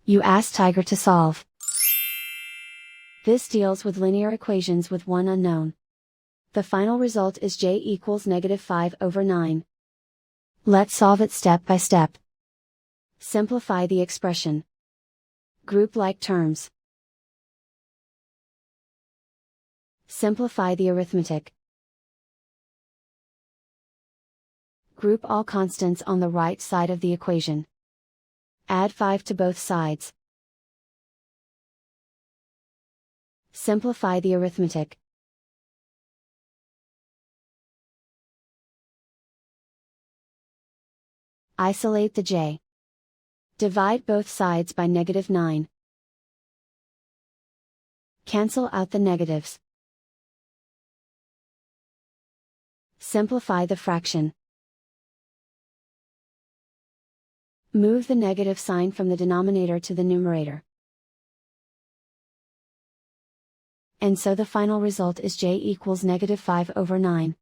You ask Tiger to solve. This deals with linear equations with one unknown. The final result is j equals -5/9. Let's solve it step by step. Simplify the expression. Group like terms. Simplify the arithmetic. Group all constants on the right side of the equation. Add 5 to both sides. Simplify the arithmetic. Isolate the j. Divide both sides by -9. Cancel out the negatives. Simplify the fraction. Move the negative sign from the denominator to the numerator. And so the final result is j equals -5/9.